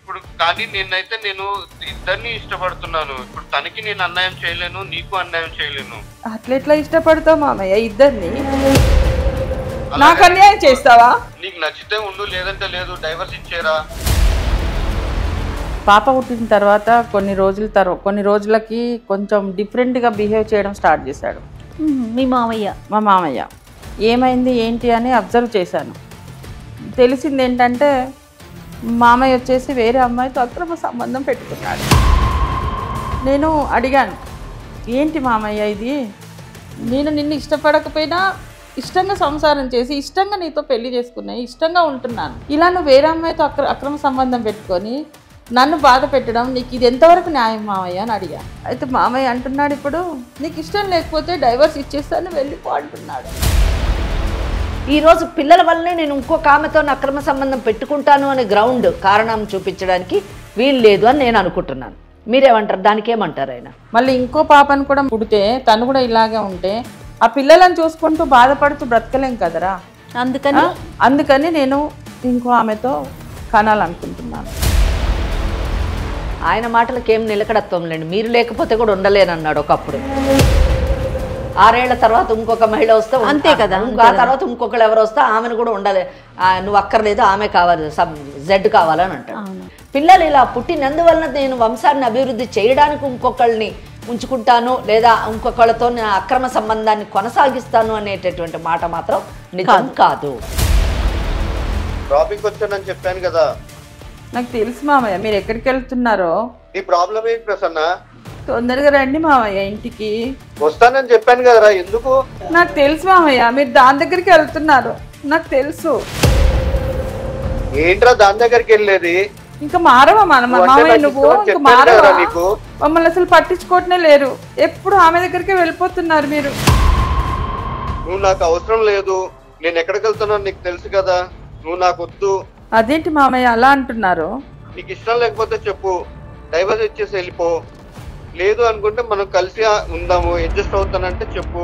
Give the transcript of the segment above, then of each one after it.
ఇప్పుడు కానీ నేను ఇద్దరిని ఇష్టపడుతున్నాను. ఇప్పుడు తనకి నేను అన్యాయం చేయలేను, నీకు అన్యాయం చేయలేను. అట్లెట్లా ఇష్టపడతావు మామయ్య ఇద్దరిని? నాకు అన్యాయం చేస్తావా? నీకు నచ్చితే ఉండు, లేదంటే లేదు. డైవర్స్ ఇచ్చేరా. పాప పుట్టిన తర్వాత కొన్ని రోజులకి కొంచెం డిఫరెంట్గా బిహేవ్ చేయడం స్టార్ట్ చేశాడు మీ మామయ్య. మా మామయ్య ఏమైంది ఏంటి అని అబ్జర్వ్ చేశాను. తెలిసింది ఏంటంటే మామయ్య వచ్చేసి వేరే అమ్మాయితో అక్రమ సంబంధం పెట్టుకున్నాడు. నేను అడిగాను, ఏంటి మామయ్య ఇది? నేను నిన్ను ఇష్టపడకపోయినా ఇష్టంగా సంసారం చేసి ఇష్టంగా నీతో పెళ్లి చేసుకున్నాయి, ఇష్టంగా ఉంటున్నాను. ఇలా నువ్వు వేరే అమ్మాయితో అక్రమ సంబంధం పెట్టుకొని నన్ను బాధ పెట్టడం నీకు ఇది ఎంతవరకు న్యాయం మామయ్య అని అడిగా. అయితే మామయ్య అంటున్నాడు, ఇప్పుడు నీకు ఇష్టం లేకపోతే డైవర్స్ ఇచ్చేస్తాను వెళ్ళిపో అంటున్నాడు. ఈరోజు పిల్లల వల్లనే నేను ఇంకొక ఆమెతో అక్రమ సంబంధం పెట్టుకుంటాను అనే గ్రౌండ్ కారణం చూపించడానికి వీలు లేదు అని నేను అనుకుంటున్నాను. మీరేమంటారు? దానికి ఏమంటారు ఆయన? మళ్ళీ ఇంకో పాపను కూడా పుడితే తను కూడా ఇలాగే ఉంటే ఆ పిల్లలను చూసుకుంటూ బాధపడుతూ బ్రతకలేం కదరా. అందుకని నేను ఇంకో ఆమెతో కనాలనుకుంటున్నాను. ఆయన మాటలకి ఏం నిలకడత్వం లేండి. మీరు లేకపోతే కూడా ఉండలేనన్నాడు ఒకప్పుడు. 6 ఏళ్ల తర్వాత ఇంకొక మహిళ వస్తే అంతే కదా, ఆ తర్వాత ఇంకొకరు ఎవరు వస్తే ఆమెను కూడా ఉండలే, నువ్వు అక్కర్లేదు, ఆమె కావాలి, జెడ్ కావాలని అంటాడు. పిల్లలు ఇలా పుట్టినందువలన నేను వంశాన్ని అభివృద్ధి చేయడానికి ఇంకొకళ్ళని ఉంచుకుంటాను లేదా ఇంకొకళ్ళతో నేను అక్రమ సంబంధాన్ని కొనసాగిస్తాను అనేటటువంటి మాట మాత్రం నిజం కాదు. టాపిక్ వచ్చానని చెప్పాను కదా. నాకు తెలుసు మామయ్య మీరు ఎక్కడికి వెళ్తున్నారో. నీ ప్రాబ్లం ఏంటి ప్రసన్న? తొందరగా రండి మామయ్య ఇంటికి. వస్తానని చెప్పాను కదరా, ఎందుకు? నాకు తెలుసు మామయ్య మీరు దాని దగ్గరికి వెళ్తున్నారు, నాకు తెలుసు. ఏంట్రా దాని దగ్గరికి వెళ్ళేది? ఇంకా మారవా మామయ్య నువ్వు? ఇంకా మారవా? మమ్మల్ని అసలు పట్టించుకోవటమే లేరు, ఎప్పుడు ఆమె దగ్గరికి వెళ్ళిపోతున్నారు మీరు. నువ్వు నాకు అవసరం లేదు, నేను ఎక్కడికి వెళ్తున్నాను నీకు తెలుసు కదా, నువ్వు నాకు వద్దు. అదేంటి మామయ్య అలా అంటున్నారు? నీకు ఇష్టం లేకపోతే చెప్పు, డైవర్స్ ఇచ్చేసి వెళ్ళిపో. లేదు అనుకుంటే మనం కలిసి ఉందాము, అడ్జస్ట్ అవుతానంటే చెప్పు.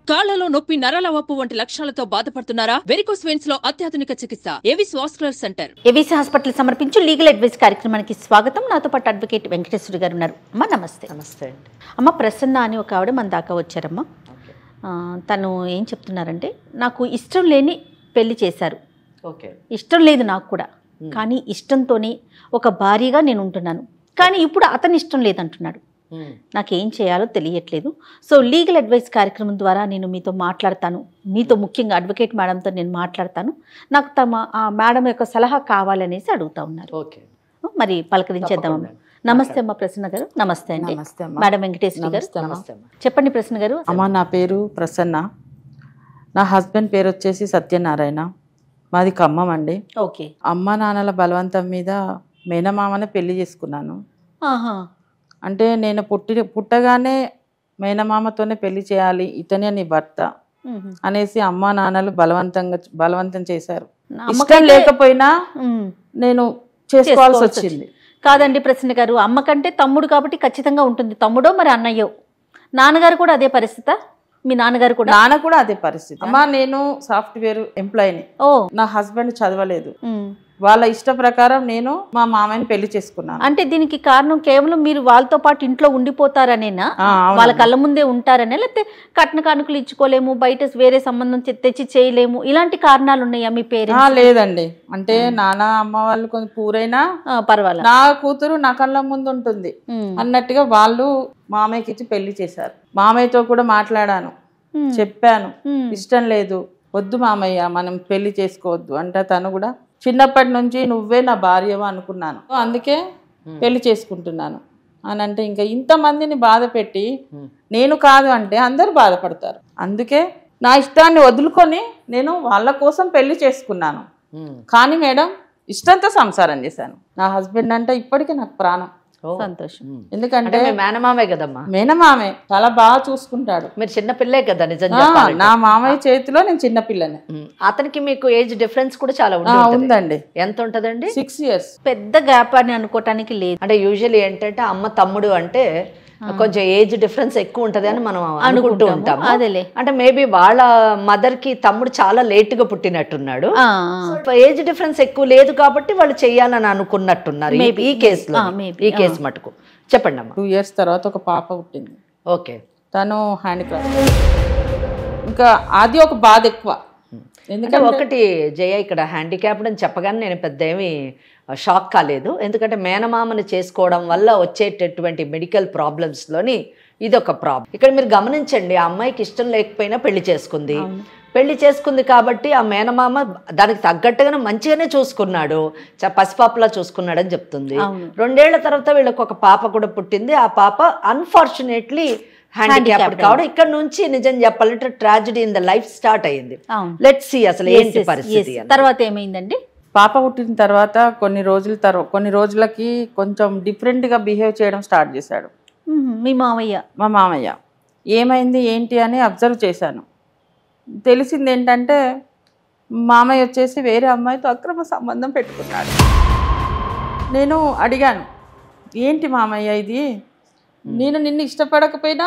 కాళ్లలో నొప్పి, నరాల వాపు వంటి లక్షణాలతో బాధపడుతున్నారా? వెరికోస్ వెయిన్స్ లో అత్యాధునిక చికిత్స Avis vascular centre. Avis hospital సమర్పించు లీగల్ అడ్వైస్ కార్యక్రమానికి స్వాగతం. నాతో పాటు అడ్వకేట్ వెంకటేశ్వరి గారు ఉన్నారు. అమ్మ నమస్తే. నమస్తే అండి. అమ్మ ప్రసన్న అని ఒక ఆవిడ మన దాకా వచ్చారమ్మా. తను ఏం చెప్తున్నారంటే, నాకు ఇష్టం లేని పెళ్లి చేశారు. ఓకే, ఇష్టం లేదు నాకు కూడా, కానీ ఇష్టంతోనే ఒక భార్యగా నేను ఉంటున్నాను. కానీ ఇప్పుడు అతని ఇష్టం లేదంటున్నాడు. నాకేం చేయాలో తెలియట్లేదు. సో లీగల్ అడ్వైస్ కార్యక్రమం ద్వారా నేను మీతో మాట్లాడతాను, మీతో ముఖ్యంగా అడ్వకేట్ మేడంతో నేను మాట్లాడతాను. నాకు ఆ మేడం యొక్క సలహా కావాలనేసి అడుగుతా ఉన్నారు. ఓకే, మరి పలకరించేద్దామమ్మా. నమస్తే అమ్మ ప్రసన్న గారు. నమస్తే అండి. మేడం వెంకటేశ్వరి గారు. చెప్పండి ప్రసన్న గారు. అమ్మ నా పేరు ప్రసన్న, నా హస్బెండ్ పేరు వచ్చేసి సత్యనారాయణ, మాది ఖమ్మం అండి. ఓకే. అమ్మ నాన్నల బలవంతం మీద మేనమామనే పెళ్లి చేసుకున్నాను. అంటే నేను పుట్టగానే మేనమామతోనే పెళ్లి చేయాలి, ఇతనే నీ భర్త అనేసి అమ్మ నాన్నలు బలవంతం చేశారు. ఇష్టం లేకపోయినా నేను చేసుకోవాల్సి వచ్చింది. కాదండి ప్రసన్న గారు, అమ్మ కంటే తమ్ముడు కాబట్టి ఖచ్చితంగా ఉంటుంది. తమ్ముడో మరి అన్నయ్యో. నాన్నగారు కూడా అదే పరిస్థితి? మీ నాన్నగారు కూడా? నాన్న కూడా అదే పరిస్థితి అమ్మా. నేను సాఫ్ట్వేర్ ఎంప్లాయీని. నా హస్బెండ్ చదవలేదు. వాళ్ళ ఇష్ట ప్రకారం నేను మా మామయ్యని పెళ్లి చేసుకున్నాను. అంటే దీనికి కారణం కేవలం మీరు వాళ్ళతో పాటు ఇంట్లో ఉండిపోతారనేనా? వాళ్ళ కళ్ళ ముందే ఉంటారనే, లేకపోతే కట్న కానుకలు ఇచ్చుకోలేము, బయట వేరే సంబంధం తెచ్చి చేయలేము, ఇలాంటి కారణాలు ఉన్నాయా మీ పేరెంట్స్? లేదండి, అంటే నాన్న అమ్మ వాళ్ళు కొంచెం పూరైనా పర్వాలేదు, నా కూతురు నా కళ్ళ ముందు ఉంటుంది అన్నట్టుగా వాళ్ళు మామయ్యకి ఇచ్చి పెళ్లి చేశారు. మామయ్యతో కూడా మాట్లాడాను, చెప్పాను, ఇష్టం లేదు, వద్దు మామయ్య మనం పెళ్లి చేసుకోవద్దు అంటే తను కూడా చిన్నప్పటి నుంచి నువ్వే నా భార్యవా అనుకున్నాను, అందుకే పెళ్లి చేసుకుంటున్నాను అని అంటే ఇంకా ఇంతమందిని బాధ పెట్టి నేను కాదు అంటే అందరూ బాధపడతారు. అందుకే నా ఇష్టాన్ని వదులుకొని నేను వాళ్ళ కోసం పెళ్లి చేసుకున్నాను. కానీ మేడం ఇష్టంతో సంసారం చేశాను. నా హస్బెండ్ అంటే ఇప్పటికీ నాకు ప్రాణం. సంతోషం. ఎందుకంటే మేనమామే కదమ్మా. మేనమామే చాలా బాగా చూసుకుంటాడు. మీరు చిన్నపిల్లే కదా నిజంగా. నా మామయ్య చేతిలో నేను చిన్నపిల్లనే. అతనికి మీకు ఏజ్ డిఫరెన్స్ కూడా చాలా ఉందండి. ఎంత ఉంటదండి? 6 years. పెద్ద గ్యాప్ అని అనుకోవటానికి లేదు. అంటే యూజువల్లీ ఏంటంటే అమ్మ తమ్ముడు అంటే కొంచెం ఏజ్ డిఫరెన్స్ ఎక్కువ ఉంటది అని మనం అనుకుంటూ ఉంటాము. అదేలే. అంటే మేబీ వాళ్ళ మదర్ కి తమ్ముడు చాలా లేట్ గా పుట్టినట్టున్నాడు. ఏజ్ డిఫరెన్స్ ఎక్కువ లేదు కాబట్టి వాళ్ళు చెయ్యాలని అనుకున్నట్టున్నారు ఈ కేసులో. ఈ కేసు మటుకు చెప్పండి అమ్మా. 2 years తర్వాత ఒక పాప పుట్టింది. ఓకే. తను హ్యాండిక్రాఫ్ట్. ఇంకా అది ఒక బాధ ఎక్కువ. ఎందుకంటే ఒకటి జయ, ఇక్కడ హ్యాండిక్యాప్డ్ అని చెప్పగానే నేను పెద్ద ఏమీ షాక్ కాలేదు. ఎందుకంటే మేనమామని చేసుకోవడం వల్ల వచ్చేటటువంటి మెడికల్ ప్రాబ్లమ్స్లోని ఇది ఒక ప్రాబ్లం. ఇక్కడ మీరు గమనించండి, ఆ అమ్మాయికి ఇష్టం లేకపోయినా పెళ్లి చేసుకుంది కాబట్టి ఆ మేనమామ దానికి తగ్గట్టుగానే మంచిగానే చూసుకున్నాడు, పసిపాపలా చూసుకున్నాడు అని చెప్తుంది. 2 ఏళ్ల తర్వాత వీళ్ళకి ఒక పాప కూడా పుట్టింది. ఆ పాప అన్ఫార్చునేట్లీ హ్యాండిక్యాప్డ్ కావడం ఇక్కడ నుంచి నిజం చెప్పాలంటే tragedy in the life start అయ్యింది. లెట్స్ సీ అసలు ఏంటి పరిస్థితి. తర్వాత ఏమైందండి? పాప పుట్టిన తర్వాత కొన్ని రోజులకి కొంచెం డిఫరెంట్గా బిహేవ్ చేయడం స్టార్ట్ చేశాడు మా మామయ్య. ఏమైంది ఏంటి అని అబ్జర్వ్ చేశాను. తెలిసింది ఏంటంటే మామయ్య వచ్చేసి వేరే అమ్మాయితో అక్రమ సంబంధం పెట్టుకున్నాడు. నేను అడిగాను, ఏంటి మామయ్య ఇది? నేను నిన్ను ఇష్టపడకపోయినా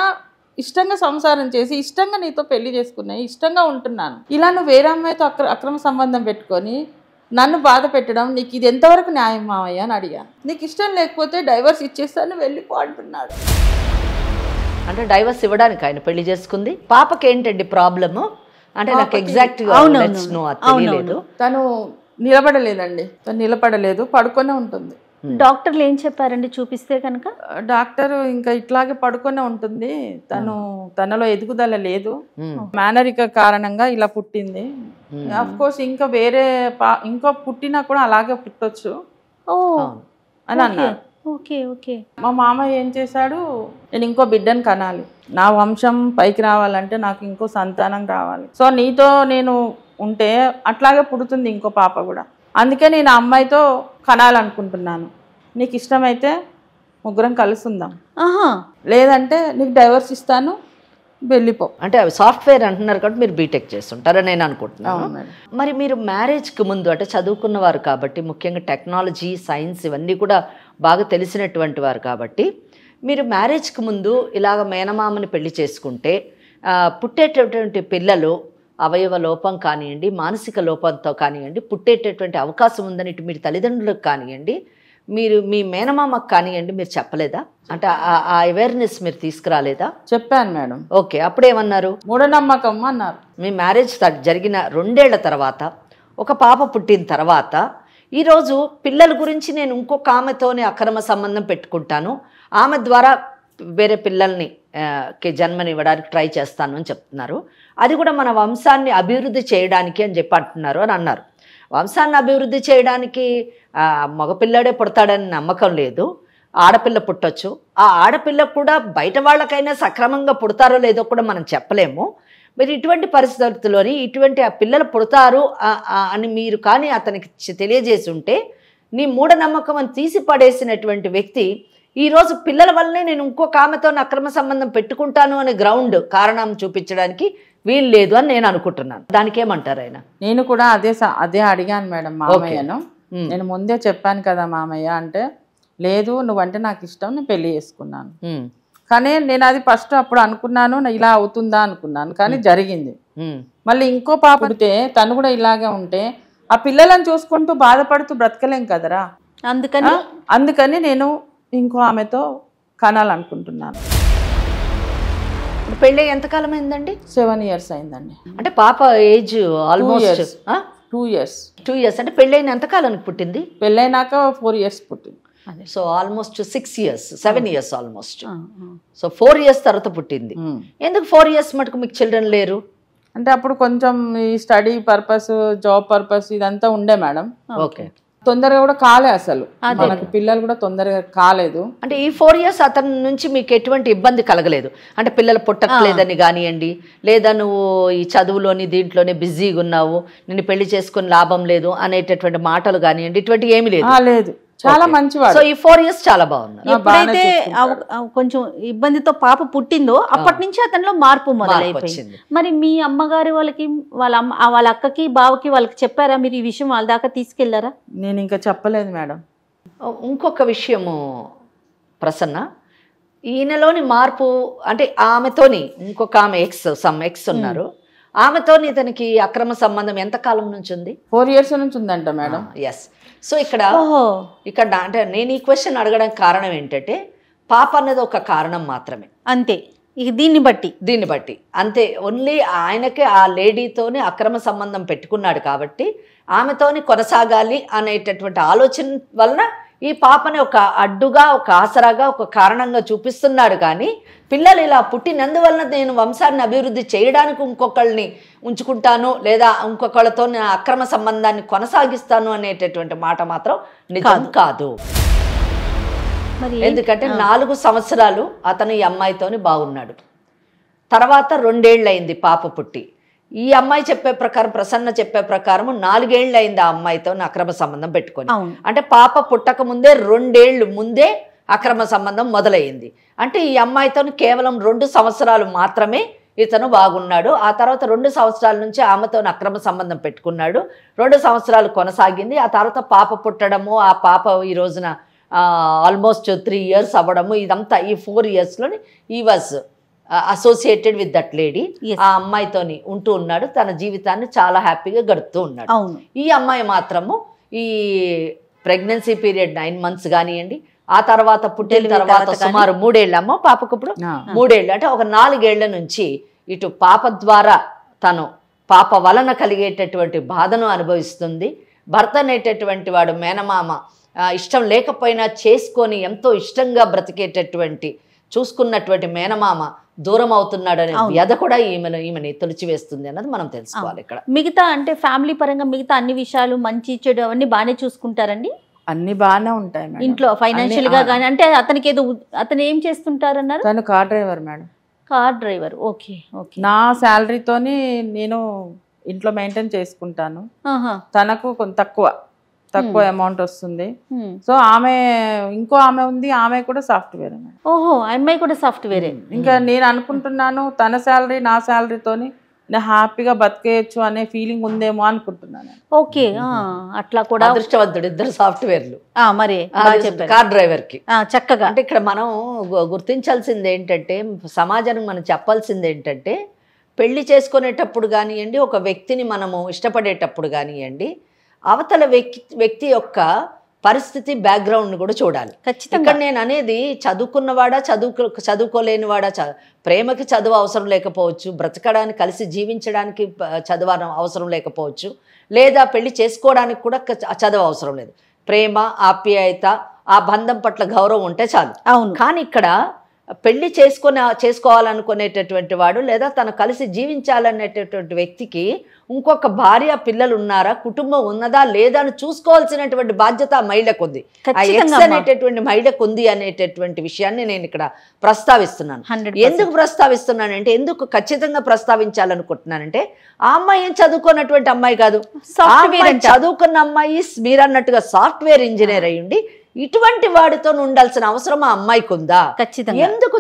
ఇష్టంగా సంసారం చేసి ఇష్టంగా నీతో పెళ్లి చేసుకున్నాయి, ఇష్టంగా ఉంటున్నాను, ఇలా నువ్వు వేరే అమ్మాయితో అక్రమ సంబంధం పెట్టుకొని నన్ను బాధ పెట్టడం నీకు ఇది ఎంతవరకు న్యాయం మామయ్య అని అడిగాను. నీకు ఇష్టం లేకపోతే డైవర్స్ ఇచ్చేస్తాను వెళ్ళిపో అంటున్నాడు. అంటే డైవర్స్ ఇవ్వడానికి ఆయన పెళ్లి చేసుకుంది. పాపకి ఏంటండి ప్రాబ్లము అంటే నాకు ఎగ్జాక్ట్ తెలియలేదు. తను నిలబడలేదు, పడుకొనే ఉంటుంది. డాక్టర్లు ఏం చెప్పారండి చూపిస్తే కనుక? డాక్టర్ ఇంకా ఇట్లాగే పడుకొనే ఉంటుంది, తనలో ఎదుగుదల లేదు, మేనరిక కారణంగా ఇలా పుట్టింది. అఫ్ కోర్స్ ఇంకా వేరే ఇంకో పుట్టినా కూడా అలాగే పుట్టొచ్చు అని అన్నారు. మా మామయ్య ఏం చేశాడు, నేను ఇంకో బిడ్డను కనాలి, నా వంశం పైకి రావాలంటే నాకు ఇంకో సంతానం కావాలి, సో నీతో నేను ఉంటే అట్లాగే పుడుతుంది ఇంకో పాప కూడా, అందుకే నేను ఆ అమ్మాయితో కనాలనుకుంటున్నాను, నీకు ఇష్టమైతే ముగ్గురం కలుసుందాం, లేదంటే నీకు డైవర్స్ ఇస్తాను వెళ్ళిపో. అంటే అవి సాఫ్ట్వేర్ అంటున్నారు కాబట్టి మీరు బీటెక్ చేస్తుంటారని నేను అనుకుంటున్నాను. మరి మీరు మ్యారేజ్కి ముందు అంటే చదువుకున్నవారు కాబట్టి, ముఖ్యంగా టెక్నాలజీ సైన్స్ ఇవన్నీ కూడా బాగా తెలిసినటువంటి వారు కాబట్టి, మీరు మ్యారేజ్కి ముందు ఇలాగ మేనమామని పెళ్లి చేసుకుంటే పుట్టేటటువంటి పిల్లలు అవయవ లోపం కానివ్వండి, మానసిక లోపంతో కానివ్వండి పుట్టేటటువంటి అవకాశం ఉందని ఇటు మీరు తల్లిదండ్రులకు కానివ్వండి, మీరు మీ మేనమామకు కానివ్వండి మీరు చెప్పలేదా? అంటే ఆ అవేర్నెస్ మీరు తీసుకురాలేదా? చెప్పాను మేడం. ఓకే, అప్పుడేమన్నారు? మూఢనమ్మకం అన్నారు. మీ మ్యారేజ్ జరిగిన 2 ఏళ్ల తర్వాత ఒక పాప పుట్టిన తర్వాత ఈరోజు పిల్లల గురించి నేను ఇంకొక ఆమెతోనే అక్రమ సంబంధం పెట్టుకుంటాను, ఆమె ద్వారా వేరే పిల్లల్ని జన్మనివ్వడానికి ట్రై చేస్తాను అని చెప్తున్నారు. అది కూడా మన వంశాన్ని అభివృద్ధి చేయడానికి అని చెప్పి అంటున్నారు అని అన్నారు. వంశాన్ని అభివృద్ధి చేయడానికి మగపిల్లడే పుడతాడని నమ్మకం లేదు, ఆడపిల్ల పుట్టొచ్చు. ఆ ఆడపిల్ల కూడా బయట వాళ్ళకైనా సక్రమంగా పుడతారో లేదో కూడా మనం చెప్పలేము. మీరు ఇటువంటి పరిస్థితుల్లోని ఇటువంటి ఆ పిల్లలు పుడతారు అని మీరు కానీ అతనికి తెలియజేసి ఉంటే, నీ మూఢనమ్మకం అని తీసి పడేసినటువంటి వ్యక్తి ఈరోజు పిల్లల వల్లనే నేను ఇంకొక ఆమెతో అక్రమ సంబంధం పెట్టుకుంటాను అనే గ్రౌండ్ కారణం చూపించడానికి వీలు లేదు అని నేను అనుకుంటున్నాను. దానికి ఏమంటారు ఆయన? నేను కూడా అదే అడిగాను మేడం మామయ్యను. నేను ముందే చెప్పాను కదా మామయ్య అంటే, లేదు నువ్వంటే నాకు ఇష్టం, నేను పెళ్లి చేసుకున్నాను. కానీ నేను అది ఫస్ట్ అప్పుడు అనుకున్నాను ఇలా అవుతుందా అనుకున్నాను, కానీ జరిగింది. మళ్ళీ ఇంకో పాప పుడితే తను కూడా ఇలాగే ఉంటే ఆ పిల్లలను చూసుకుంటూ బాధపడుతూ బ్రతకలేం కదరా. అందుకని నేను ఇంకో ఆమెతో కనాలనుకుంటున్నాను. పెళ్ళి ఎంతకాలం అయిందండి? 7 years అయిందండి. అంటే పాప ఏజ్ ఆల్మోస్ట్ 2 years. 2 years అంటే పెళ్ళైన ఎంతకాలానికి పుట్టింది? పెళ్ళైనాక 4 years పుట్టింది. So almost 6 years 7 years almost. So 4 years తర్వాత పుట్టింది. ఎందుకు 4 years మటుకు మీకు చిల్డ్రన్ లేరు? అంటే అప్పుడు కొంచెం ఈ స్టడీ పర్పస్, జాబ్ పర్పస్ ఇదంతా ఉండే మేడం. ఓకే, తొందరగా కూడా కాలే, అసలు మనకు పిల్లలు కూడా తొందరగా కాలేదు. అంటే ఈ 4 years అతని నుంచి మీకు ఎటువంటి ఇబ్బంది కలగలేదు? అంటే పిల్లలు పుట్టట్లేదని కానివ్వండి, లేదా నువ్వు ఈ చదువులోని దీంట్లోనే బిజీగా ఉన్నావు, నిన్ను పెళ్లి చేసుకుని లాభం లేదు అనేటటువంటి మాటలు కానివ్వండి, ఇటువంటి ఏమీ లేదు? లేదు, చాలా మంచివాడు. సో ఈ 4 years చాలా బాగున్నారు. ఎప్పుడైతే కొంచెం ఇబ్బందితో పాప పుట్టిందో అప్పటి నుంచి అతనిలో మార్పు మొదలైపోయింది. మరి మీ అమ్మగారి వాళ్ళకి, వాళ్ళ అక్కకి బావకి వాళ్ళకి చెప్పారా మీరు ఈ విషయం? వాళ్ళ దాకా తీసుకెళ్లారా? నేను ఇంకా చెప్పలేదు మేడం. ఇంకొక విషయము ప్రసన్న, ఈయనలోని మార్పు అంటే ఆమెతోని ఇంకొక ఆమె ఎక్స్ ఉన్నారు, ఆమెతోని ఇతనికి అక్రమ సంబంధం ఎంత కాలం నుంచి ఉంది? 4 years నుంచి ఉందంట మేడం. ఎస్. సో ఇక్కడ అంటే నేను ఈ క్వశ్చన్ అడగడానికి కారణం ఏంటంటే పాప అన్నది ఒక కారణం మాత్రమే, అంతే. ఇక దీన్ని బట్టి అంతే. ఓన్లీ ఆయనకే ఆ లేడీతోనే అక్రమ సంబంధం పెట్టుకున్నాడు కాబట్టి ఆమెతోని కొనసాగాలి అనేటటువంటి ఆలోచన వలన ఈ పాపని ఒక అడ్డుగా, ఒక ఆసరాగా, ఒక కారణంగా చూపిస్తున్నాడు. కానీ పిల్లలు ఇలా పుట్టినందువలన నేను వంశాన్ని అభివృద్ధి చేయడానికి ఇంకొకళ్ళని ఉంచుకుంటాను లేదా ఇంకొకళ్ళతో అక్రమ సంబంధాన్ని కొనసాగిస్తాను అనేటటువంటి మాట మాత్రం నిజం కాదు. ఎందుకంటే 4 సంవత్సరాలు అతను ఈ అమ్మాయితోని బాగున్నాడు. తర్వాత 2 ఏళ్ళు అయింది పాప పుట్టి. ఈ అమ్మాయి చెప్పే ప్రకారం, ప్రసన్న చెప్పే ప్రకారం 4 ఏళ్ళు అయింది ఆ అమ్మాయితో అక్రమ సంబంధం పెట్టుకొని. అంటే పాప పుట్టక ముందే 2 ఏళ్ళు ముందే అక్రమ సంబంధం మొదలైంది. అంటే ఈ అమ్మాయితో కేవలం 2 సంవత్సరాలు మాత్రమే ఇతను బాగున్నాడు. ఆ తర్వాత 2 సంవత్సరాల నుంచి ఆమెతో అక్రమ సంబంధం పెట్టుకున్నాడు. 2 సంవత్సరాలు కొనసాగింది. ఆ తర్వాత పాప పుట్టడము, ఆ పాప ఈ రోజున ఆల్మోస్ట్ 3 years అవ్వడము, ఇదంతా ఈ 4 yearsలోని ఈ was associated with that lady. ఆ అమ్మాయితోని ఉంటూ ఉన్నాడు, తన జీవితాన్ని చాలా హ్యాపీగా గడుపుతూ ఉన్నాడు. ఈ అమ్మాయి మాత్రము ఈ ప్రెగ్నెన్సీ పీరియడ్ 9 months కానివ్వండి, ఆ తర్వాత పుట్టిన తర్వాత సుమారు 3 ఏళ్ళు, అమ్మ పాపకు ఇప్పుడు 3 ఏళ్ళు, అంటే ఒక 4 ఏళ్ల నుంచి ఇటు పాప ద్వారా తను పాప వలన కలిగేటటువంటి బాధను అనుభవిస్తుంది. భర్త అనేటటువంటి వాడు మేనమామ ఇష్టం లేకపోయినా చేసుకొని ఎంతో ఇష్టంగా బ్రతికేటటువంటి చూసుకున్నటువంటి మేనమామ దూరం అవుతున్నాడు అనే వ్యధ కూడా ఈమెని తొలిచివేస్తుంది అన్నది మనం తెలుసుకోవాలి. ఇక్కడ మిగతా అంటే ఫ్యామిలీ పరంగా మిగతా అన్ని విషయాలు మంచి చెడు అవన్నీ బాగానే చూసుకుంటారండి? అన్ని బాగానే ఉంటాయి మేడం. ఇంట్లో ఫైనాన్షియల్ గా కానీ అంటే అతనికి ఏదో అతను ఏం చేస్తుంటారన్నారు? తను car driver madam. Car driver. Okay okay. నా శాలరీతోని నేను ఇంట్లో మెయింటైన్ చేసుకుంటాను. తనకు కొంత తక్కువ అమౌంట్ వస్తుంది. సో ఆమె ఇంకో ఆమె ఉంది, ఆమె కూడా సాఫ్ట్వేర్. ఓహో, అమ్మాయి కూడా సాఫ్ట్వేరే. ఇంకా నేను అనుకుంటున్నాను తన శాలరీ నా శాలరీతోని నేను హ్యాపీగా బతికేయచ్చు అనే ఫీలింగ్ ఉందేమో అనుకుంటున్నాను. ఓకే, అట్లా కూడా అదృష్టవంతుడు, 2 సాఫ్ట్వేర్లు. మరి కార్ డ్రైవర్ కి చక్కగా. అంటే ఇక్కడ మనం గుర్తించాల్సింది ఏంటంటే, సమాజానికి మనం చెప్పాల్సింది ఏంటంటే, పెళ్లి చేసుకునేటప్పుడు కానివ్వండి, ఒక వ్యక్తిని మనము ఇష్టపడేటప్పుడు కానివ్వండి, అవతల వ్యక్తి యొక్క పరిస్థితి బ్యాక్గ్రౌండ్ కూడా చూడాలి. ఖచ్చితంగా నేను అనేది చదువుకున్నవాడా చదువుకోలేనివాడా, ప్రేమకి చదువు అవసరం లేకపోవచ్చు, బ్రతకడానికి కలిసి జీవించడానికి చదువు అవసరం లేకపోవచ్చు, లేదా పెళ్లి చేసుకోవడానికి కూడా చదువు అవసరం లేదు. ప్రేమ, ఆప్యాయత, ఆ బంధం పట్ల గౌరవం ఉంటే చాలు. అవును. కానీ ఇక్కడ పెళ్లి చేసుకోవాలనుకునేటటువంటి వాడు లేదా తను కలిసి జీవించాలనేటటువంటి వ్యక్తికి ఇంకొక భార్య, పిల్లలు ఉన్నారా, కుటుంబం ఉన్నదా లేదా అని చూసుకోవాల్సినటువంటి బాధ్యత ఆ మహిళకు ఉంది, ఆ ఎక్స్ అనేటటువంటి మహిళకు ఉంది అనేటటువంటి విషయాన్ని నేను ఇక్కడ ప్రస్తావిస్తున్నాను. ఎందుకు ప్రస్తావిస్తున్నానంటే, ఎందుకు ఖచ్చితంగా ప్రస్తావించాలనుకుంటున్నానంటే, ఆ అమ్మాయి ఏం చదువుకున్నటువంటి అమ్మాయి కాదు, చదువుకున్న అమ్మాయి మీరన్నట్టుగా సాఫ్ట్వేర్ ఇంజనీర్ అయ్యుండి ఇటువంటి వాడితో ఉండాల్సిన అవసరం ఆ అమ్మాయికి ఉందా? ఖచ్చితంగా. ఎందుకు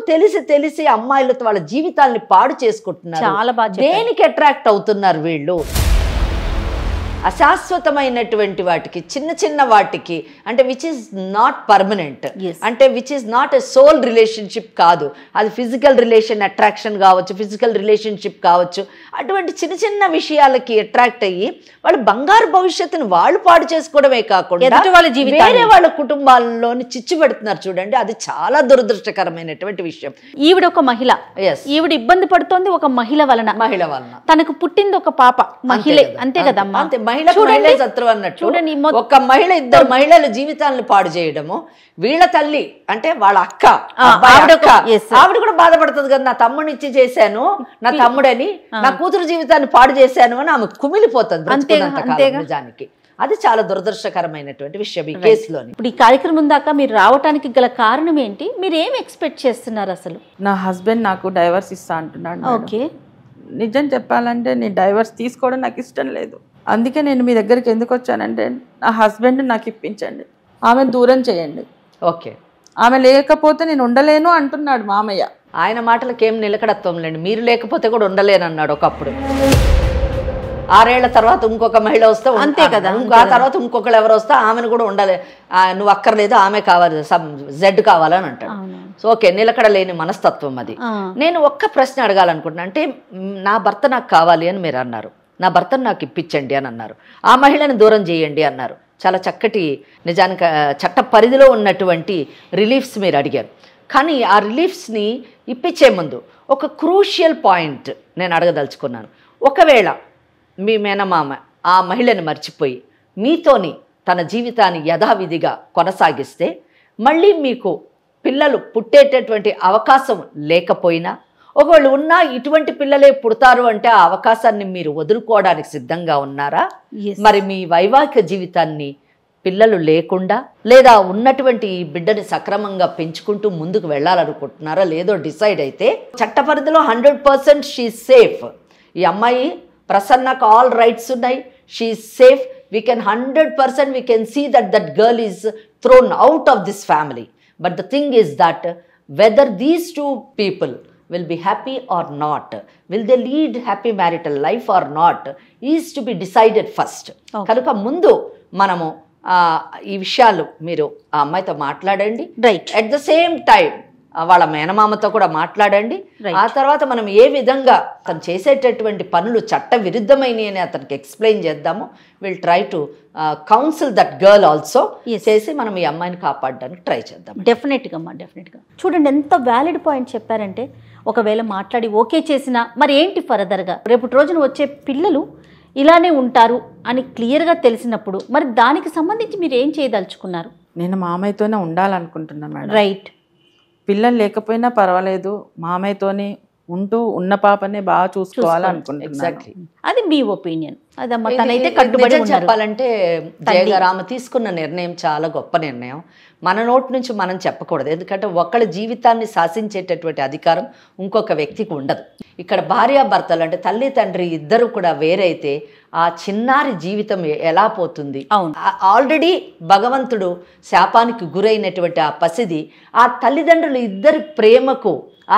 తెలిసి అమ్మాయిలతో వాళ్ళ జీవితాల్ని పాడు చేసుకుంటున్నారు? చాలా బాగా. దేనికి అట్రాక్ట్ అవుతున్నారు వీళ్ళు? అశాశ్వతమైనటువంటి వాటికి, చిన్న వాటికి, అంటే విచ్ ఈస్ నాట్ పర్మనెంట్, అంటే which is not a soul relationship కాదు, అది ఫిజికల్ రిలేషన్ అట్రాక్షన్ కావచ్చు, ఫిజికల్ రిలేషన్షిప్ కావచ్చు. అటువంటి చిన్న విషయాలకి అట్రాక్ట్ అయ్యి వాళ్ళు బంగారు భవిష్యత్తును వాళ్ళు పాడు చేసుకోవడమే కాకుండా వేరే వాళ్ళ కుటుంబాల్లోని చిచ్చు పెడుతున్నారు. చూడండి, అది చాలా దురదృష్టకరమైనటువంటి విషయం. ఈవిడ ఒక మహిళ, ఈవిడ ఇబ్బంది పడుతోంది ఒక మహిళ వలన. తనకు పుట్టింది ఒక పాప, మహిళే, అంతే కదమ్మా. మహిళ శత్రువు అన్నట్టు ఒక మహిళ, 2 మహిళల జీవితాలను పాడు చేయడము. వీళ్ళ తల్లి అంటే వాళ్ళ అక్క, ఆవిడ కూడా బాధపడుతుంది కదా, నా తమ్ముడిని ఇచ్చి చేశాను, నా తమ్ముడని నా కూతురు జీవితాన్ని పాడు చేశాను అని ఆమె కుమిలిపోతుంది నిజానికి. అది చాలా దురదృష్టకరమైనటువంటి విషయం ఈ కేసులో. ఇప్పుడు ఈ కార్యక్రమం దాకా మీరు రావడానికి గల కారణం ఏంటి? మీరు ఏం ఎక్స్పెక్ట్ చేస్తున్నారు? అసలు నా హస్బెండ్ నాకు డైవర్స్ ఇస్తా అంటున్నాడు. ఓకే, నిజం చెప్పాలంటే నేను డైవర్స్ తీసుకోవడం నాకు ఇష్టం లేదు. అందుకే నేను మీ దగ్గరికి ఎందుకు వచ్చానంటే, నా హస్బెండ్ నాకు ఇప్పించండి, ఆమె దూరం చేయండి. ఓకే, ఆమె లేకపోతే నేను ఉండలేను అంటున్నాడు మామయ్య. ఆయన మాటలకు ఏం నిలకడత్వం లేండి. మీరు లేకపోతే కూడా ఉండలేను అన్నాడు ఒకప్పుడు. 6 ఏళ్ల తర్వాత ఇంకొక మహిళ వస్తే అంతే కదా, ఆ తర్వాత ఇంకొకరు ఎవరు వస్తే ఆమెను కూడా ఉండాలి, నువ్వు అక్కర్లేదు, ఆమె కావాలి, జెడ్ కావాలని అంటాడు. సో ఓకే, నిలకడ లేని మనస్తత్వం అది. నేను ఒక్క ప్రశ్న అడగాలనుకుంటున్నా, అంటే నా భర్త నాకు కావాలి అని మీరు అన్నారు, నా భర్తను నాకు ఇప్పించండి అని అన్నారు, ఆ మహిళను దూరం చేయండి అన్నారు. చాలా చక్కటి, నిజానికి చట్ట పరిధిలో ఉన్నటువంటి రిలీఫ్స్ మీరు అడిగారు. కానీ ఆ రిలీఫ్స్ని ఇప్పించే ముందు ఒక క్రూషియల్ పాయింట్ నేను అడగదలుచుకున్నాను. ఒకవేళ మీ మేనమామ ఆ మహిళని మర్చిపోయి మీతోని తన జీవితాన్ని యథావిధిగా కొనసాగిస్తే, మళ్ళీ మీకు పిల్లలు పుట్టేటటువంటి అవకాశం లేకపోయినా, ఒకవేళ ఉన్నా ఇటువంటి పిల్లలే పుడతారు అంటే ఆ అవకాశాన్ని మీరు వదులుకోవడానికి సిద్ధంగా ఉన్నారా? మరి మీ వైవాహిక జీవితాన్ని పిల్లలు లేకుండా లేదా ఉన్నటువంటి ఈ బిడ్డని సక్రమంగా పెంచుకుంటూ ముందుకు వెళ్ళాలనుకుంటున్నారా లేదో డిసైడ్ అయితే, చట్టపరిధిలో 100% షీ సేఫ్. ఈ అమ్మాయి ప్రసన్నకు ఆల్ రైట్స్ ఉన్నాయి, she safe. We can 100% we can see that that girl is thrown out of this family. But the thing is that whether these two people will be happy or not, will they lead happy marital life or not, is to be decided first. కనుక ముందు మనము ఈ విషయాలు మీరు ఆ అమ్మాయితో మాట్లాడండి. Right. At the same time వాళ్ళ మేనమామతో కూడా మాట్లాడండి. ఆ తర్వాత మనం ఏ విధంగా తను చేసేటటువంటి పనులు చట్ట విరుద్ధమైనవి అని అతనికి ఎక్స్ప్లెయిన్ చేద్దాము. Will try to counsel that girl also చేసి మనం ఈ అమ్మాయిని కాపాడడానికి ట్రై చేద్దాం. డెఫినెట్గా అమ్మా, డెఫినెట్గా. చూడండి ఎంత వ్యాలిడ్ పాయింట్ చెప్పారంటే, ఒకవేళ మాట్లాడి ఓకే చేసినా మరి ఏంటి ఫర్దర్గా, రేపటి రోజున వచ్చే పిల్లలు ఇలానే ఉంటారు అని క్లియర్గా తెలిసినప్పుడు మరి దానికి సంబంధించి మీరు ఏం చేయదలుచుకున్నారు? నేను మామయ్యతోనే ఉండాలనుకుంటున్నాను మేడం. రైట్. పిల్లలు లేకపోయినా పర్వాలేదు, మామయ్యతోని ఉంటూ ఉన్న పాపనే బాగా చూసుకోవాలనుకుంటున్నాను. ఎగ్జాక్ట్లీ, అది మీ ఒపీనియన్. అదమ్మా, తనైతే కట్టుబడి చెప్పాలంటే జయగారామ తీసుకున్న నిర్ణయం చాలా గొప్ప నిర్ణయం. మన నోటి నుంచి మనం చెప్పకూడదు, ఎందుకంటే ఒకళ్ళ జీవితాన్ని శాసించేటటువంటి అధికారం ఇంకొక వ్యక్తికి ఉండదు. ఇక్కడ భార్యాభర్తలు అంటే తల్లి తండ్రి ఇద్దరు కూడా వేరైతే ఆ చిన్నారి జీవితం ఎలా పోతుంది? ఆల్రెడీ భగవంతుడు శాపానికి గురైనటువంటి ఆ పసిది ఆ తల్లిదండ్రులు ఇద్దరి ప్రేమకు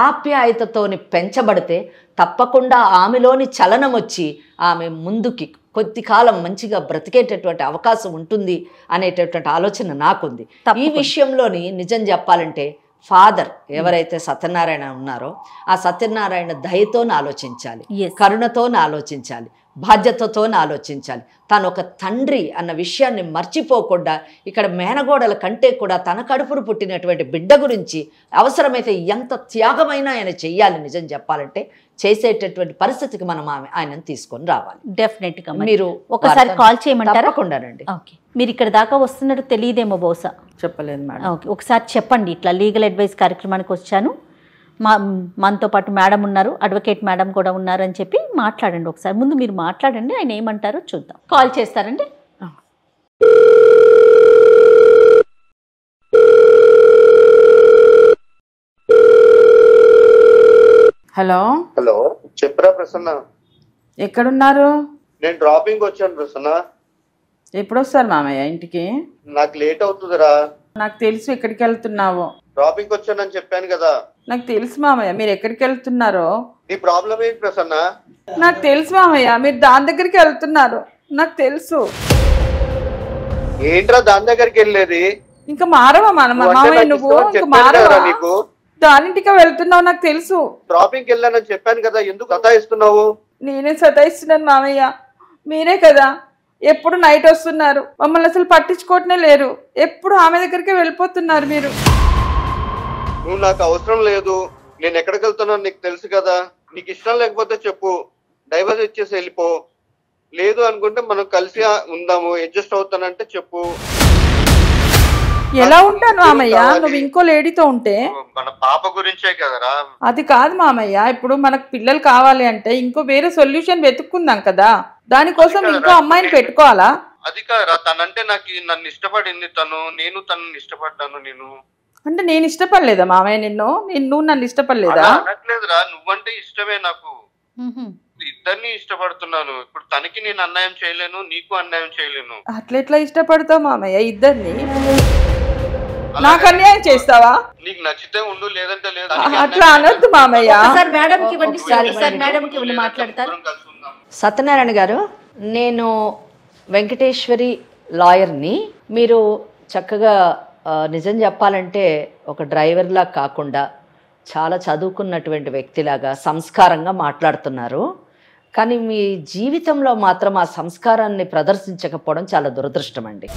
ఆప్యాయతతోని పెంచబడితే తప్పకుండా ఆమెలోని చలనం వచ్చి ఆమె ముందుకి కొద్ది కాలం మంచిగా బ్రతికేటటువంటి అవకాశం ఉంటుంది అనేటటువంటి ఆలోచన నాకుంది. ఈ విషయంలోని నిజం చెప్పాలంటే ఫాదర్ ఎవరైతే సత్యనారాయణ ఉన్నారో ఆ సత్యనారాయణ దయతోని ఆలోచించాలి, కరుణతోని ఆలోచించాలి, బాధ్యతతోని ఆలోచించాలి. తాను ఒక తండ్రి అన్న విషయాన్ని మర్చిపోకుండా ఇక్కడ మేనగోడల కంటే కూడా తన కడుపును పుట్టినటువంటి బిడ్డ గురించి అవసరమైతే ఎంత త్యాగమైనా ఆయన చెయ్యాలి. నిజం చెప్పాలంటే చేసేటటువంటి పరిస్థితికి మనం ఆయనను తీసుకొని రావాలి. డెఫినెట్గా మీరు ఒకసారి కాల్ చేయమంటారా? తప్పకుండానండి. ఓకే, మీరు ఇక్కడ దాకా వస్తున్నట్టు తెలియదేమో బహుశా. చెప్పలేదు మేడం. ఓకే, ఒకసారి చెప్పండి. ఇట్లా లీగల్ అడ్వైస్ కార్యక్రమానికి వచ్చాను, మనతో పాటు మేడం ఉన్నారు, అడ్వకేట్ మేడం కూడా ఉన్నారు అని చెప్పి మాట్లాడండి. ఒకసారి ముందు మీరు మాట్లాడండి, ఆయన ఏమంటారో చూద్దాం. కాల్ చేస్తారండి. హలో. హలో, చెప్పరా ప్రసన్న? ఎక్కడున్నారు? నేను డ్రాపింగ్ వచ్చాను ప్రసన్న. ఎప్పుడు వస్తారు మామయ్య ఇంటికి? నాకు లేట్ అవుతుందిరా. నాకు తెలుసు ఎక్కడికి వెళ్తున్నావో. డ్రాపింగ్ వచ్చానని చెప్పాను కదా. నాకు తెలుసు మామయ్య మీరు ఎక్కడికి వెళ్తున్నారో. నీ ప్రాబ్లం ఏంటి ప్రసన్న? నాకు తెలుసు మామయ్య మీరు దాని దగ్గరికి వెళ్తున్నారు, నాకు తెలుసు. ఏంట్రా దాని దగ్గరికి వెళ్ళేది? ఇంకా మారవా మామయ్య నువ్వు? ఇంకా మారవా? నీకు దానింటికి వెళ్తున్నావు నాకు తెలుసు. డ్రాపింగ్ వెళ్ళానని చెప్పాను కదా, ఎందుకు సతాయిస్తున్నావు? నేనే సతాయిస్తున్నాను మామయ్య, మీరే కదా ఎప్పుడు నైట్ వస్తున్నారు, మమ్మల్ని అసలు పట్టించుకోవటమే లేరు, ఎప్పుడు ఆమె దగ్గరికి వెళ్ళిపోతున్నారు మీరు. నువ్వు నాకు అవసరం లేదు, నేను ఎక్కడికి వెళ్తున్నాను నీకు తెలుసు కదా. నీకు ఇష్టం లేకపోతే చెప్పు, డైవర్స్ ఇచ్చేసి వెళ్ళిపో. లేదు అనుకుంటే మనం కలిసి ఉందాము, అడ్జస్ట్ అవుతానంటే చెప్పు. ఎలా ఉంటాను మామయ్య నువ్వు ఇంకో లేడీతో ఉంటే? మన పాప గురించే కదరా. అది కాదు మామయ్య, ఇప్పుడు మనకు పిల్లలు కావాలి అంటే ఇంకో వేరే సొల్యూషన్ వెతుక్కుందాం కదా, దానికోసం ఇంకో అమ్మాయిని పెట్టుకోవాలా? అది కాదురా, తనంటే నన్ను ఇష్టపడింది తను, నేను తనని ఇష్టపడ్డాను. నేను అంటే నేను ఇష్టపడలేదా మామయ్య నిన్ను? నువ్వు నన్ను ఇష్టపడలేదా? అనట్లేదురా, నువ్వంటే ఇష్టమే నాకు, ఇద్దరిని ఇష్టపడుతున్నాను. ఇప్పుడు తనకి నేను అన్యాయం చేయలేను, నీకు అన్యాయం చేయలేను. అట్లెట్లా ఇష్టపడతావు మామయ్య ఇద్దరిని? నాకు అన్యాయం చేస్తావా? నీకు నచ్చితే ఉండు, లేదంటే లేదు. అట్లా అనొద్దు మామయ్య. సత్యనారాయణ గారు, నేను వెంకటేశ్వరి లాయర్ని. మీరు చక్కగా నిజం చెప్పాలంటే ఒక డ్రైవర్లా కాకుండా చాలా చదువుకున్నటువంటి వ్యక్తిలాగా సంస్కారంగా మాట్లాడుతున్నారు. కానీ మీ జీవితంలో మాత్రం ఆ సంస్కారాన్ని ప్రదర్శించకపోవడం చాలా దురదృష్టం అండి.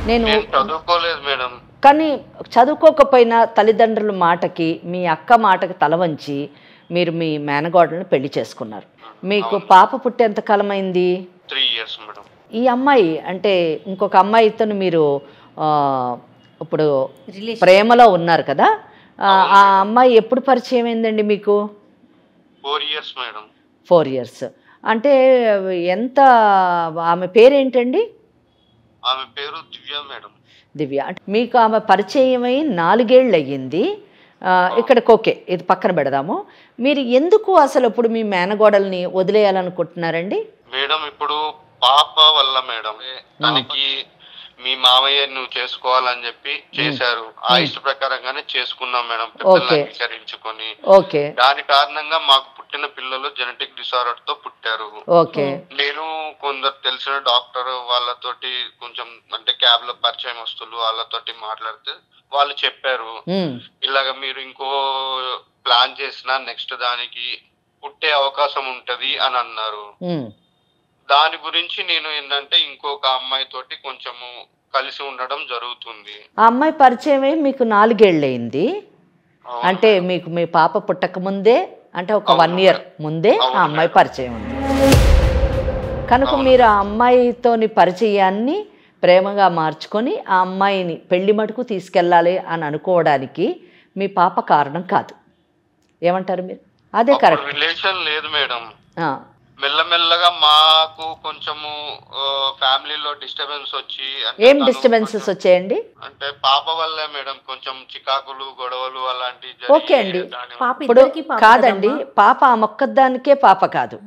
నేను చదువుకోలేదు మేడం. కానీ చదువుకోకపోయినా తల్లిదండ్రుల మాటకి, మీ అక్క మాటకి తల వంచి మీరు మీ మేనగోడలను పెళ్లి చేసుకున్నారు. మీకు పాప పుట్టి ఎంతకాలం అయింది? 3 years మేడం. ఈ అమ్మాయి అంటే ఇంకొక అమ్మాయితో మీరు ఇప్పుడు ప్రేమలో ఉన్నారు కదా, ఆ అమ్మాయి ఎప్పుడు పరిచయం అయిందండి మీకు? 4 years మేడం. 4 years అంటే ఎంత? ఆమె పేరేంటండి? ఆమె పేరు దివ్య మేడం. దివ్య. అంటే మీకు ఆమె పరిచయమై 4 ఏళ్ళు అయ్యింది. ఇక్కడికి ఓకే, ఇది పక్కన పెడదాము. మీరు ఎందుకు అసలు ఇప్పుడు మీ మేనగోడల్ని వదిలేయాలనుకుంటున్నారండి? మేడం ఇప్పుడు పాప వల్ల మేడం తనకి మీ మామయ్య నువ్వు చేసుకోవాలని చెప్పి చేశారు. ఆ ఇష్ట ప్రకారంగానే చేసుకున్నాం మేడం, పెద్దలు అంగీకరించుకొని. దాని కారణంగా మాకు పుట్టిన పిల్లలు జెనెటిక్ డిసార్డర్ తో పుట్టారు. నేను కొందరు తెలిసిన డాక్టర్ వాళ్ళతోటి కొంచెం అంటే క్యాబ్ లో పరిచయం వస్తువులు వాళ్ళతోటి మాట్లాడితే వాళ్ళు చెప్పారు, ఇలాగ మీరు ఇంకో ప్లాన్ చేసినా నెక్స్ట్ దానికి పుట్టే అవకాశం ఉంటది అని అన్నారు. దాని గురించి నేను ఏంటంటే ఇంకొక అమ్మాయి తోటి కొంచెము కలిసి ఉండడం జరుగుతుంది. ఆ అమ్మాయి పరిచయం అయ్యి మీకు 4 ఏళ్ళు అయింది. అంటే మీకు మీ పాప పుట్టక ముందే, అంటే ఒక 1 year ముందే ఆ అమ్మాయి పరిచయం ఉంది కనుక మీరు ఆ అమ్మాయితోని పరిచయాన్ని ప్రేమగా మార్చుకొని ఆ అమ్మాయిని పెళ్లి మటుకు తీసుకెళ్ళాలి అని అనుకోవడానికి మీ పాప కారణం కాదు. ఏమంటారు మీరు? అదే కరెక్ట్. రిలేషన్ లేదు మేడం. మెల్లమెల్లగా మాకు కొంచెము ఫ్యామిలీలో డిస్టర్బెన్స్ వచ్చి. ఏం డిస్టర్బెన్సెస్ వచ్చాయండి? అంటే పాప వల్లే మేడం, కొంచెం చికాకులు గొడవలు అలాంటి. ఓకే అండి, ఇప్పుడు కాదండి, పాప ఆ మొక్కదానికే పాప కాదు,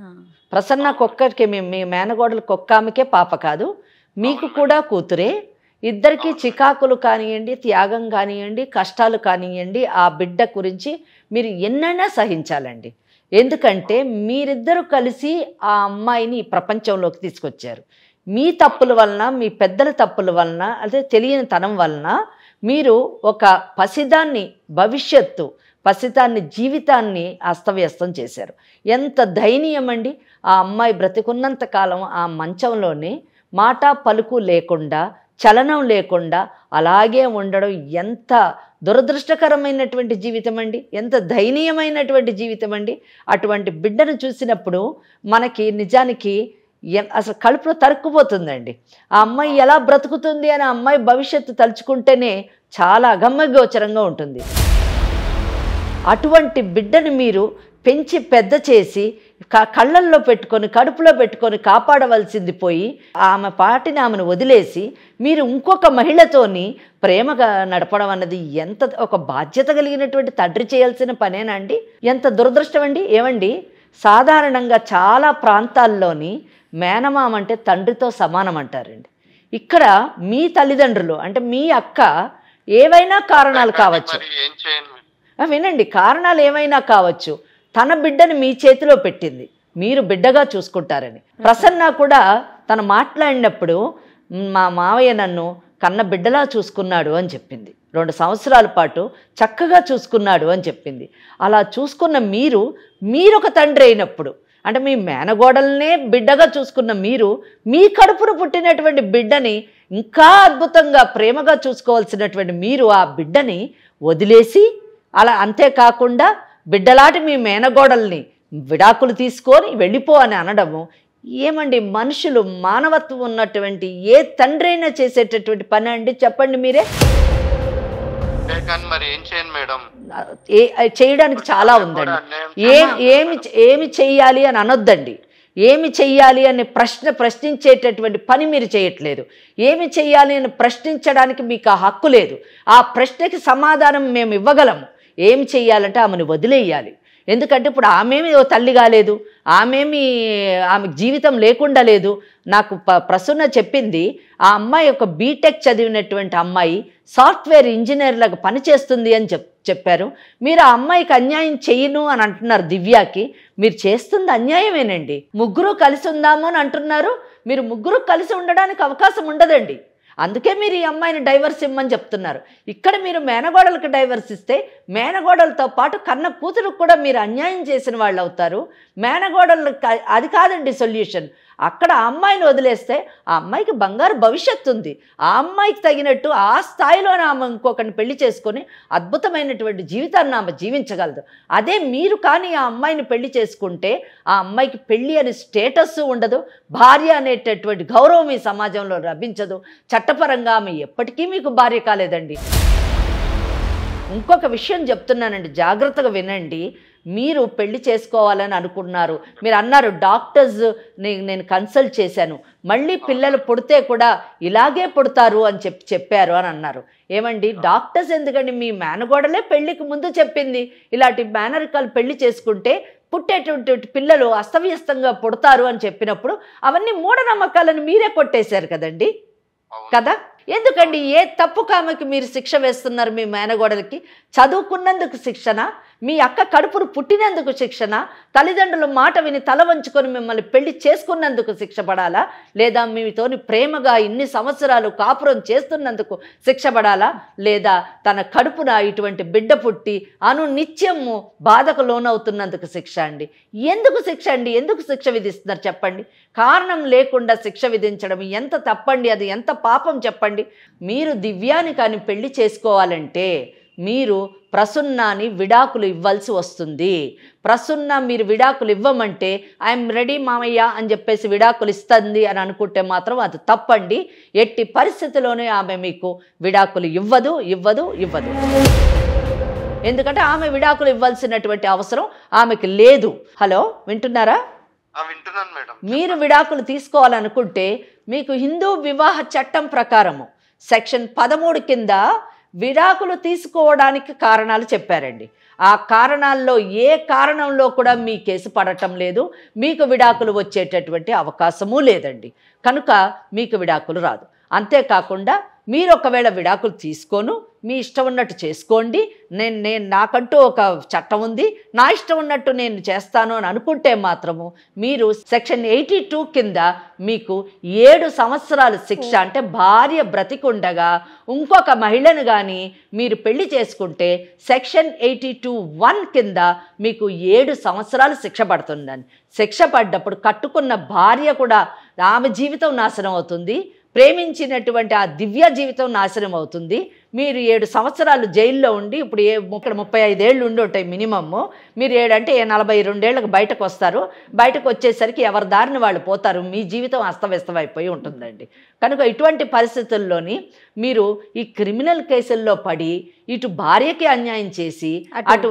ప్రసన్నకు ఒక్కడికే, మీ మేనగోడలకు ఒక్క ఆమెకే పాప కాదు, మీకు కూడా కూతురే. ఇద్దరికి చికాకులు కానివ్వండి, త్యాగం కానివ్వండి, కష్టాలు కానివ్వండి, ఆ బిడ్డ గురించి మీరు ఎన్నైనా సహించాలండి. ఎందుకంటే మీరిద్దరూ కలిసి ఆ అమ్మాయిని ప్రపంచంలోకి తీసుకొచ్చారు. మీ తప్పుల వలన, మీ పెద్దల తప్పుల వలన, అదే తెలియని తనం వలన మీరు ఒక పసిదాన్ని భవిష్యత్తు, పసిదాన్ని జీవితాన్ని అస్తవ్యస్తం చేశారు. ఎంత దయనీయం అండి! ఆ అమ్మాయి బ్రతికున్నంత కాలం ఆ మంచంలోనే మాట పలుకు లేకుండా, చలనం లేకుండా అలాగే ఉండడం ఎంత దురదృష్టకరమైనటువంటి జీవితం అండి, ఎంత దయనీయమైనటువంటి జీవితం అండి. అటువంటి బిడ్డను చూసినప్పుడు మనకి నిజానికి అసలు కడుపులో తరుక్కుపోతుందండి. ఆ అమ్మాయి ఎలా బ్రతుకుతుంది అని ఆ అమ్మాయి భవిష్యత్తు తలుచుకుంటేనే చాలా అగమ్యగోచరంగా ఉంటుంది. అటువంటి బిడ్డను మీరు పెంచి పెద్ద చేసి కళ్ళల్లో పెట్టుకొని, కడుపులో పెట్టుకొని కాపాడవలసింది పోయి ఆమె పాటిని ఆమెను వదిలేసి మీరు ఇంకొక మహిళతోని ప్రేమగా నడపడం అన్నది ఎంత ఒక బాధ్యత కలిగినటువంటి తండ్రి చేయాల్సిన పనేనా అండి? ఎంత దురదృష్టం అండి! ఏమండి, సాధారణంగా చాలా ప్రాంతాల్లోని మేనమామ అంటే తండ్రితో సమానం అంటారండి. ఇక్కడ మీ తల్లిదండ్రులు అంటే మీ అక్క ఏవైనా కారణాలు కావచ్చు, వినండి, కారణాలు ఏమైనా కావచ్చు, తన బిడ్డని మీ చేతిలో పెట్టింది, మీరు బిడ్డగా చూసుకుంటారని. ప్రసన్న కూడా తను మాట్లాడినప్పుడు మా మావయ్య నన్ను కన్న బిడ్డలా చూసుకున్నాడు అని చెప్పింది. 2 సంవత్సరాల పాటు చక్కగా చూసుకున్నాడు అని చెప్పింది. అలా చూసుకున్న మీరొక తండ్రి అయినప్పుడు, అంటే మీ మేనగోడలనే బిడ్డగా చూసుకున్న మీరు మీ కడుపును పుట్టినటువంటి బిడ్డని ఇంకా అద్భుతంగా ప్రేమగా చూసుకోవాల్సినటువంటి మీరు ఆ బిడ్డని వదిలేసి, అలా అంతేకాకుండా బిడ్డలాంటి మీ మేనగోడల్ని విడాకులు తీసుకొని వెళ్ళిపో అని అనడము ఏమండి? మనుషులు మానవత్వం ఉన్నటువంటి ఏ తండ్రి అయినా చేసేటటువంటి పని అండి? చెప్పండి మీరే. చేయడానికి చాలా ఉందండి. ఏమి చెయ్యాలి అని అనొద్దండి. ఏమి చెయ్యాలి అని ప్రశ్నించేటటువంటి పని మీరు చేయట్లేదు. ఏమి చెయ్యాలి అని ప్రశ్నించడానికి మీకు ఆ హక్కు లేదు. ఆ ప్రశ్నకి సమాధానం మేము ఇవ్వగలము. ఏమి చెయ్యాలంటే ఆమెను వదిలేయాలి. ఎందుకంటే ఇప్పుడు ఆమెమి తల్లి కాలేదు, ఆమె జీవితం లేకుండా లేదు. నాకు ప్రసన్న చెప్పింది, ఆ అమ్మాయి ఒక బీటెక్ చదివినటువంటి అమ్మాయి సాఫ్ట్వేర్ ఇంజనీర్లకు పనిచేస్తుంది అని చెప్పారు. మీరు ఆ అమ్మాయికి అన్యాయం చెయ్యను అని అంటున్నారు. దివ్యాకి మీరు చేస్తుంది అన్యాయమేనండి. ముగ్గురు కలిసి ఉందాము అని అంటున్నారు. మీరు ముగ్గురు కలిసి ఉండడానికి అవకాశం ఉండదండి. అందుకే మీరు ఈ అమ్మాయిని డైవర్స్ ఇమ్మని చెప్తున్నారు. ఇక్కడ మీరు మేనగోడలకు డైవర్స్ ఇస్తే మేనగోడలతో పాటు కన్న కూతురుకు కూడా మీరు అన్యాయం చేసిన వాళ్ళు అవుతారు. మేనగోడలకు అది కాదండి సొల్యూషన్. అక్కడ ఆ అమ్మాయిని వదిలేస్తే ఆ అమ్మాయికి బంగారు భవిష్యత్తు ఉంది. ఆ అమ్మాయికి తగినట్టు ఆ స్థాయిలోనే ఆమె ఇంకొకరిని పెళ్లి చేసుకొని అద్భుతమైనటువంటి జీవితాన్ని ఆమె జీవించగలదు. అదే మీరు కానీ ఆ అమ్మాయిని పెళ్లి చేసుకుంటే ఆ అమ్మాయికి పెళ్లి అనే స్టేటస్ ఉండదు, భార్య అనేటటువంటి గౌరవం ఈ సమాజంలో లభించదు. చట్టపరంగా ఆమె ఎప్పటికీ మీకు భార్య కాలేదండి. ఇంకొక విషయం చెప్తున్నానండి, జాగ్రత్తగా వినండి. మీరు పెళ్లి చేసుకోవాలని అనుకున్నారు, మీరు అన్నారు డాక్టర్స్ నేను కన్సల్ట్ చేశాను, మళ్ళీ పిల్లలు పుడితే కూడా ఇలాగే పుడతారు అని చెప్పారు అని అన్నారు. ఏమండి డాక్టర్స్ ఎందుకండి? మీ మేనగోడలే పెళ్లికి ముందు చెప్పింది ఇలాంటి మేనరికాలు పెళ్లి చేసుకుంటే పుట్టేటువంటి పిల్లలు అస్తవ్యస్తంగా పుడతారు అని చెప్పినప్పుడు అవన్నీ మూఢనమ్మకాలను మీరే కొట్టేశారు కదండి కదా. ఎందుకండి ఏ తప్పు కామకి మీరు శిక్ష వేస్తున్నారు మీ మేనగోడలకి? చదువుకున్నందుకు శిక్షణ, మీ అక్క కడుపును పుట్టినందుకు శిక్షణ, తల్లిదండ్రుల మాట విని తల వంచుకొని మిమ్మల్ని పెళ్లి చేసుకున్నందుకు శిక్ష పడాలా, లేదా మీతోని ప్రేమగా ఇన్ని సంవత్సరాలు కాపురం చేస్తున్నందుకు శిక్ష పడాలా, లేదా తన కడుపున ఇటువంటి బిడ్డ పుట్టి నిత్యము బాధకు లోనవుతున్నందుకు శిక్ష అండి? ఎందుకు శిక్ష అండి? ఎందుకు శిక్ష విధిస్తున్నారు చెప్పండి? కారణం లేకుండా శిక్ష విధించడం ఎంత తప్పండి, అది ఎంత పాపం చెప్పండి. మీరు దివ్యాని కానీ పెళ్లి చేసుకోవాలంటే మీరు ప్రసున్నాని విడాకులు ఇవ్వాల్సి వస్తుంది. ప్రసున్న మీరు విడాకులు ఇవ్వమంటే ఐఎమ్ రెడీ మామయ్య అని చెప్పేసి విడాకులు ఇస్తుంది అని అనుకుంటే మాత్రం అది తప్పండి. ఎట్టి పరిస్థితిలోనే ఆమె మీకు విడాకులు ఇవ్వదు. ఎందుకంటే ఆమె విడాకులు ఇవ్వాల్సినటువంటి అవసరం ఆమెకి లేదు. హలో, వింటున్నారా? వింటున్నాను మేడం. మీరు విడాకులు తీసుకోవాలనుకుంటే మీకు హిందూ వివాహ చట్టం ప్రకారము సెక్షన్ 13 కింద విడాకులు తీసుకోవడానికి కారణాలు చెప్పారండి. ఆ కారణాల్లో ఏ కారణంలో కూడా మీ కేసు పడటం లేదు, మీకు విడాకులు వచ్చేటటువంటి అవకాశము లేదండి. కనుక మీకు విడాకులు రాదు. అంతేకాకుండా మీరు ఒకవేళ విడాకులు తీసుకోను, మీ ఇష్టం ఉన్నట్టు చేసుకోండి, నేను నాకంటూ ఒక చట్టం ఉంది, నా ఇష్టం ఉన్నట్టు నేను చేస్తాను అని అనుకుంటే మాత్రము మీరు సెక్షన్ 82 కింద మీకు 7 సంవత్సరాల శిక్ష, అంటే భార్య బ్రతికుండగా ఇంకొక మహిళను కానీ మీరు పెళ్లి చేసుకుంటే సెక్షన్ 82(1) కింద మీకు 7 సంవత్సరాలు శిక్ష పడుతుందని. శిక్ష పడ్డప్పుడు కట్టుకున్న భార్య కూడా ఆమె జీవితం నాశనం అవుతుంది, ప్రేమించినటువంటి ఆ దివ్య జీవితం నాశనం అవుతుంది. మీరు 7 సంవత్సరాలు జైల్లో ఉండి, ఇప్పుడు 35 ఏళ్ళు ఉండి ఉంటాయి మినిమమ్, మీరు 7 అంటే 42 ఏళ్ళకి బయటకు వస్తారు. బయటకు వచ్చేసరికి ఎవరి దారిని వాళ్ళు పోతారు, మీ జీవితం అస్తవ్యస్తం అయిపోయి ఉంటుందండి. కనుక ఇటువంటి పరిస్థితుల్లోని మీరు ఈ క్రిమినల్ కేసుల్లో పడి ఇటు భార్యకి అన్యాయం చేసి అటు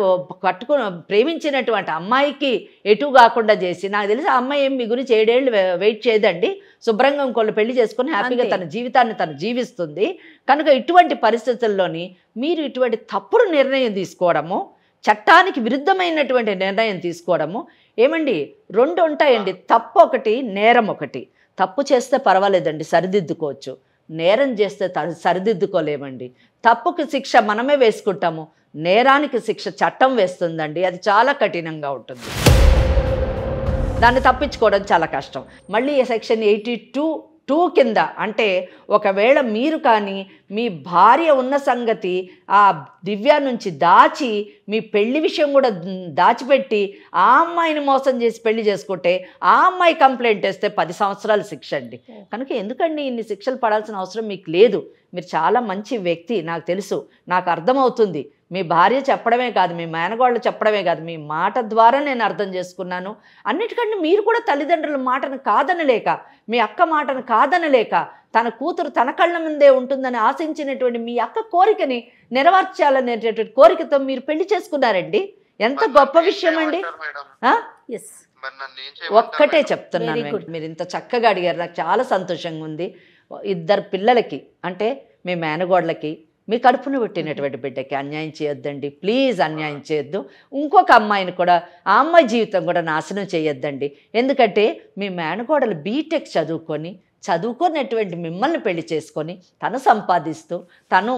ప్రేమించినటువంటి అమ్మాయికి ఎటు కాకుండా చేసి, నాకు తెలిసి ఆ అమ్మాయి ఏం మీ గురించి 7 ఏళ్ళు వెయిట్ చేయదండి, శుభ్రంగా ఇంకోళ్ళు పెళ్లి చేసుకుని హ్యాపీగా తన జీవితాన్ని తను జీవిస్తుంది. కనుక ఇటువంటి పరిస్థితుల్లోని మీరు ఇటువంటి తప్పుడు నిర్ణయం తీసుకోవడము, చట్టానికి విరుద్ధమైనటువంటి నిర్ణయం తీసుకోవడము, ఏమండి 2 ఉంటాయండి, తప్పు ఒకటి, నేరం ఒకటి. తప్పు చేస్తే పర్వాలేదండి, సరిదిద్దుకోవచ్చు. నేరం చేస్తే సరిదిద్దుకోలేమండి. తప్పుకి శిక్ష మనమే వేసుకుంటాము, నేరానికి శిక్ష చట్టం వేస్తుందండి. అది చాలా కఠినంగా ఉంటుంది, దాన్ని తప్పించుకోవడం చాలా కష్టం. మళ్ళీ సెక్షన్ 82(2) కింద అంటే ఒకవేళ మీరు కానీ మీ భార్య ఉన్న సంగతి ఆ దివ్య నుంచి దాచి మీ పెళ్లి విషయం కూడా దాచిపెట్టి ఆ అమ్మాయిని మోసం చేసి పెళ్లి చేసుకుంటే ఆ అమ్మాయి కంప్లైంట్ వేస్తే 10 సంవత్సరాలు శిక్ష అండి. కనుక ఎందుకండి ఇన్ని శిక్షలు పడాల్సిన అవసరం మీకు లేదు. మీరు చాలా మంచి వ్యక్తి, నాకు తెలుసు, నాకు అర్థమవుతుంది. మీ భార్య చెప్పడమే కాదు, మీ మేనగోళ్ళు చెప్పడమే కాదు, మీ మాట ద్వారా నేను అర్థం చేసుకున్నాను. అన్నిటికంటే మీరు కూడా తల్లిదండ్రుల మాటను కాదనలేక, మీ అక్క మాటను కాదనలేక, తన కూతురు తన కళ్ళ ముందే ఉంటుందని ఆశించినటువంటి మీ అక్క కోరికని నెరవేర్చాలనేటటువంటి కోరికతో మీరు పెళ్లి చేసుకున్నారండి. ఎంత గొప్ప విషయం అండి. ఒక్కటే చెప్తున్నాను, మీరు ఇంత చక్కగా అడిగారు, నాకు చాలా సంతోషంగా ఉంది. 2 పిల్లలకి అంటే మీ మేనగోడ్లకి, మీ కడుపును పెట్టినటువంటి బిడ్డకి అన్యాయం చేయొద్దండి, ప్లీజ్ అన్యాయం చేయొద్దు. ఇంకొక అమ్మాయిని కూడా, ఆ అమ్మాయి జీవితం కూడా నాశనం చేయొద్దండి. ఎందుకంటే మీ మేనగోడలు బీటెక్ చదువుకున్నటువంటి మిమ్మల్ని పెళ్లి చేసుకొని తను సంపాదిస్తూ తను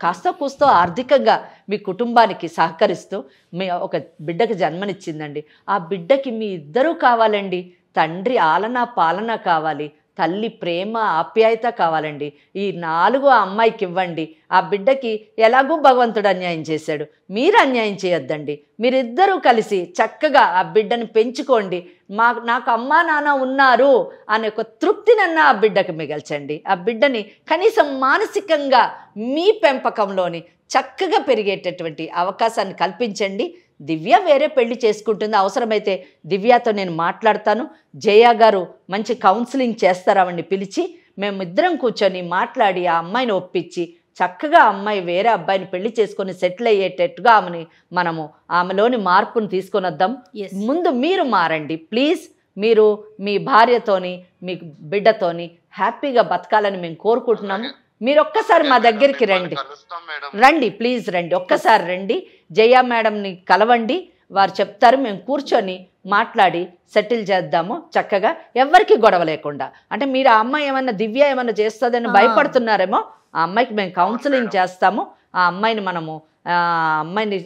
కాస్త కూస్తో ఆర్థికంగా మీ కుటుంబానికి సహకరిస్తూ మీ ఒక బిడ్డకి జన్మనిచ్చిందండి. ఆ బిడ్డకి మీ 2 కావాలండి. తండ్రి ఆలనా పాలన కావాలి, తల్లి ప్రేమ ఆప్యాయత కావాలండి. ఈ 4 ఆ అమ్మాయికి ఇవ్వండి. ఆ బిడ్డకి ఎలాగూ భగవంతుడు అన్యాయం చేశాడు, మీరు అన్యాయం చేయొద్దండి. మీరిద్దరూ కలిసి చక్కగా ఆ బిడ్డని పెంచుకోండి. నాకు అమ్మా నాన్న ఉన్నారు అనే ఒక తృప్తినన్నా ఆ బిడ్డకి మిగల్చండి. ఆ బిడ్డని కనీసం మానసికంగా మీ పెంపకంలోని చక్కగా పెరిగేటటువంటి అవకాశాన్ని కల్పించండి. దివ్య వేరే పెళ్లి చేసుకుంటుంది, అవసరమైతే దివ్యతో నేను మాట్లాడతాను. జయ గారు మంచి కౌన్సిలింగ్ చేస్తారావండి, పిలిచి మేమిద్దరం కూర్చొని మాట్లాడి ఆ అమ్మాయిని ఒప్పించి చక్కగా అమ్మాయి వేరే అబ్బాయిని పెళ్లి చేసుకొని సెటిల్ అయ్యేటట్టుగా మనము ఆమెలోని మార్పును తీసుకొని వద్దాం. ముందు మీరు మారండి ప్లీజ్. మీరు మీ భార్యతోని మీ బిడ్డతోని హ్యాపీగా బతకాలని మేము కోరుకుంటున్నాము. మీరు ఒక్కసారి మా దగ్గరికి రండి ప్లీజ్, రండి, ఒక్కసారి రండి. జయ మేడంని కలవండి, వారు చెప్తారు. మేము కూర్చొని మాట్లాడి సెటిల్ చేద్దాము చక్కగా, ఎవరికి గొడవ లేకుండా. అంటే మీరు ఆ అమ్మాయి ఏమన్నా దివ్య ఏమన్నా చేస్తుందని భయపడుతున్నారేమో, ఆ అమ్మాయికి మేము కౌన్సిలింగ్ చేస్తాము. ఆ అమ్మాయిని మనము అమ్మాయిని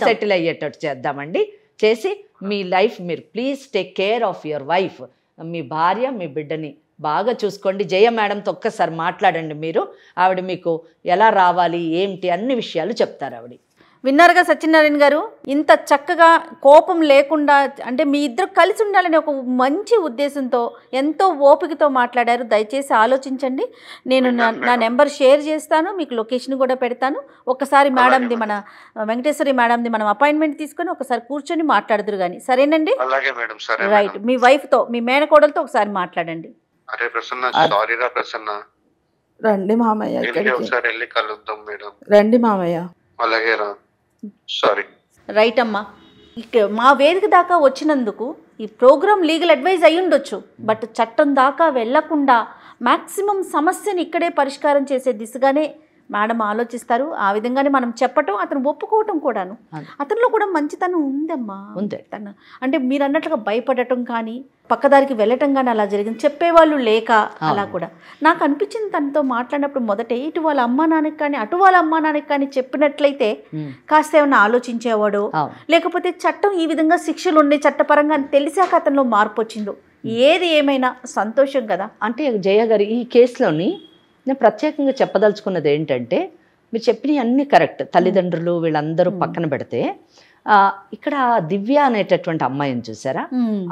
సెటిల్ అయ్యేటట్టు చేద్దామండి. చేసి మీ లైఫ్ మీరు please take care of your wife. మీ భార్య మీ బిడ్డని బాగా చూసుకోండి. జయ మేడంతో ఒక్కసారి మాట్లాడండి మీరు. ఆవిడ మీకు ఎలా రావాలి ఏంటి అన్ని విషయాలు చెప్తారు ఆవిడ. విన్నారుగా సత్యనారాయణ గారు, ఇంత చక్కగా కోపం లేకుండా, అంటే మీ ఇద్దరు కలిసి ఉండాలని ఒక మంచి ఉద్దేశంతో ఎంతో ఓపికతో మాట్లాడారు. దయచేసి ఆలోచించండి. నేను నా నెంబర్ షేర్ చేస్తాను, మీకు లొకేషన్ కూడా పెడతాను. ఒకసారి మేడంది, మన వెంకటేశ్వరి మేడంది మనం అపాయింట్మెంట్ తీసుకొని ఒకసారి కూర్చొని మాట్లాడుదురు కానీ, సరేనండి? రైట్. మీ వైఫ్తో, మీ మేనకోడలతో ఒకసారి మాట్లాడండి. రండి మామయ్య, రండి మామయ్య. రైట్ అమ్మా. మా వేదిక దాకా వచ్చినందుకు ఈ ప్రోగ్రామ్ లీగల్ అడ్వైజ్ అయి ఉండొచ్చు, బట్ చట్టం దాకా వెళ్లకుండా మ్యాక్సిమం సమస్యని ఇక్కడే పరిష్కారం చేసే దిశగానే మేడం ఆలోచిస్తారు. ఆ విధంగానే మనం చెప్పటం, అతను ఒప్పుకోవటం కూడాను. అతనిలో కూడా మంచితనం ఉందమ్మా. తను అంటే మీరు అన్నట్లుగా భయపడటం కానీ పక్కదారికి వెళ్ళటం కానీ అలా జరిగింది, చెప్పేవాళ్ళు లేక అలా కూడా నాకు అనిపించింది. తనతో మాట్లాడినప్పుడు మొదట ఇటు వాళ్ళ అమ్మా నాన్నకి కానీ అటు వాళ్ళ అమ్మా నాన్నకి కానీ చెప్పినట్లయితే కాస్త ఏమన్నా ఆలోచించేవాడు, లేకపోతే చట్టం ఈ విధంగా శిక్షలు ఉండే చట్టపరంగా తెలిసాక అతనిలో మార్పు వచ్చిందో. ఏది ఏమైనా సంతోషం కదా. అంటే జయ గారు, ఈ కేసులోని నేను ప్రత్యేకంగా చెప్పదలుచుకున్నది ఏంటంటే, మీరు చెప్పినవి అన్నీ కరెక్ట్. తల్లిదండ్రులు వీళ్ళందరూ పక్కన పెడితే, ఇక్కడ దివ్య అనేటటువంటి అమ్మాయిని చూసారా,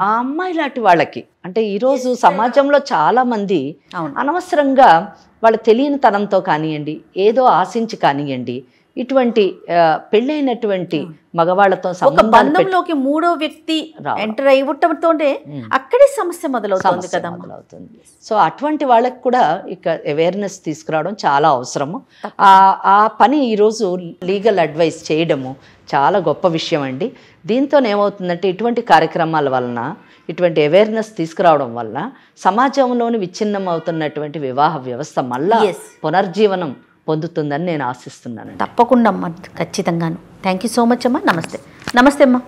ఆ అమ్మాయి లాంటి వాళ్ళకి అంటే ఈరోజు సమాజంలో చాలా మంది అనవసరంగా వాళ్ళ తెలియని తనంతో కానివ్వండి, ఏదో ఆశించి కానివ్వండి, ఇటువంటి పెళ్ళైనటువంటి మగవాళ్లతో బంధంలోకి మూడో వ్యక్తి ఎంటర్ అయ్యటంతోనే అక్కడే సమస్య మొదలవుతుంది కదా. సో అటువంటి వాళ్ళకి కూడా ఇక అవేర్నెస్ తీసుకురావడం చాలా అవసరము. ఆ పని ఈరోజు లీగల్ అడ్వైస్ చేయడము చాలా గొప్ప విషయం అండి. దీంతో ఏమవుతుందంటే, ఇటువంటి కార్యక్రమాల వలన, ఇటువంటి అవేర్నెస్ తీసుకురావడం వల్ల సమాజంలోని విచ్ఛిన్నం అవుతున్నటువంటి వివాహ వ్యవస్థ మళ్ళా పునర్జీవనం పొందుతుందని నేను ఆశిస్తున్నాను. తప్పకుండా అమ్మా, ఖచ్చితంగాను. థ్యాంక్ యూ సో మచ్ అమ్మా. నమస్తే. నమస్తే అమ్మా.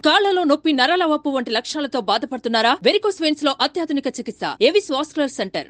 కాళ్లలో నొప్పి, నరాల వాపు వంటి లక్షణాలతో బాధపడుతున్నారా? వెరికోస్ వెయిన్స్ లో అత్యాధునిక చికిత్స ఏవిస్ వాస్కులర్ సెంటర్.